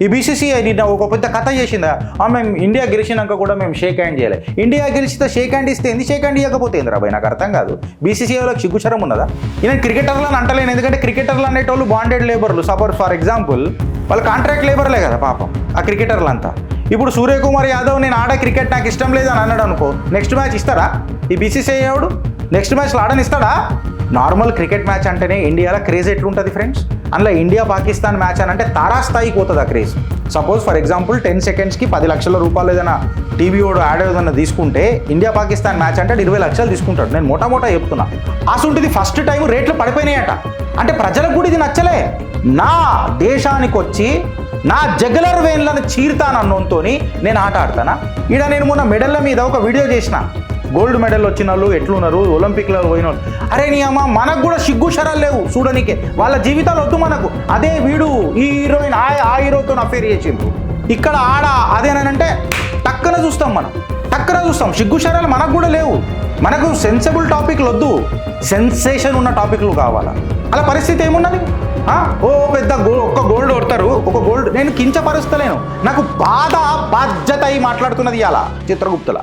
ఈ బీసీసీఐ నిన్న ఒక పెద్ద కథ చేసిందా, మేము ఇండియా గెలిచినాక కూడా మేము షేక్ హ్యాండ్ చేయాలి. ఇండియా గెలిచితే షేక్ హ్యాండ్ ఇస్తే ఏంది, షేక్ హ్యాండ్ ఇవ్వకపోతే ఏంది రాబాయ్, నాకు అర్థం కాదు. బీసీసీఐలోకి సిగ్గుచరం ఉన్నదా? నేను క్రికెటర్లను అంటలేను, ఎందుకంటే క్రికెటర్లు అనేటోళ్ళు బాండెడ్ లేబర్లు. సపోజ్ ఫర్ ఎగ్జాంపుల్ వాళ్ళు కాంట్రాక్ట్ లేబర్లే కదా పాపం ఆ క్రికెటర్లు అంతా. ఇప్పుడు సూర్యకుమార్ యాదవ్ నేను ఆడే క్రికెట్ నాకు ఇష్టం లేదు అని అన్నాడు అనుకో, నెక్స్ట్ మ్యాచ్ ఇస్తారా ఈ బీసీసీఐ ఎవడు? నెక్స్ట్ మ్యాచ్లో ఆడనిస్తాడా? నార్మల్ క్రికెట్ మ్యాచ్ అంటేనే ఇండియాలో క్రేజ్ ఎట్లుంటుంది ఫ్రెండ్స్. అందులో ఇండియా పాకిస్తాన్ మ్యాచ్ అని అంటే తారాస్థాయికి పోతుంది ఆ క్రేజ్. సపోజ్ ఫర్ ఎగ్జాంపుల్ 10 సెకండ్స్కి 10 లక్షల రూపాయలు ఏదైనా టీవీ ఓడు యాడ్ ఏదైనా తీసుకుంటే ఇండియా పాకిస్తాన్ మ్యాచ్ అంటే 20 లక్షలు తీసుకుంటాడు. నేను మోటా చెప్తున్నా. అసలుంటిది ఫస్ట్ టైం రేట్లు పడిపోయినాయట. అంటే ప్రజలకు కూడా ఇది నచ్చలే. నా దేశానికి వచ్చి నా జగలర్ వేన్లను చీరుతానన్నంతో నేను ఆట ఆడతానా? ఈడ నేను మొన్న మెడల్ల మీద ఒక వీడియో చేసిన, గోల్డ్ మెడల్ వచ్చిన వాళ్ళు ఎట్లున్నారు, ఒలింపిక్లో పోయిన వాళ్ళు. అరే నీ అమ్మ, మనకు కూడా సిగ్గు శరాలు లేవు చూడనికే, వాళ్ళ జీవితాలు వద్దు మనకు. అదే వీడు ఈ హీరోయిన్ ఆ హీరోతో అఫేర్ చేసిండ్రు, ఇక్కడ ఆడ అదేనంటే టక్కన చూస్తాం, మనం టక్కన చూస్తాం. సిగ్గు శరాలు మనకు కూడా లేవు. మనకు సెన్సిబుల్ టాపిక్లు వద్దు, సెన్సేషన్ ఉన్న టాపిక్లు కావాలా. అలా పరిస్థితి ఏమున్నది? ఓ పెద్ద ఒక్క గోల్డ్ కొడతారు, ఒక గోల్డ్. నేను కించపరుస్తలేను, నాకు బాధ బాధ్యత అయి మాట్లాడుతున్నది ఇవాళ చిత్రగుప్తుల.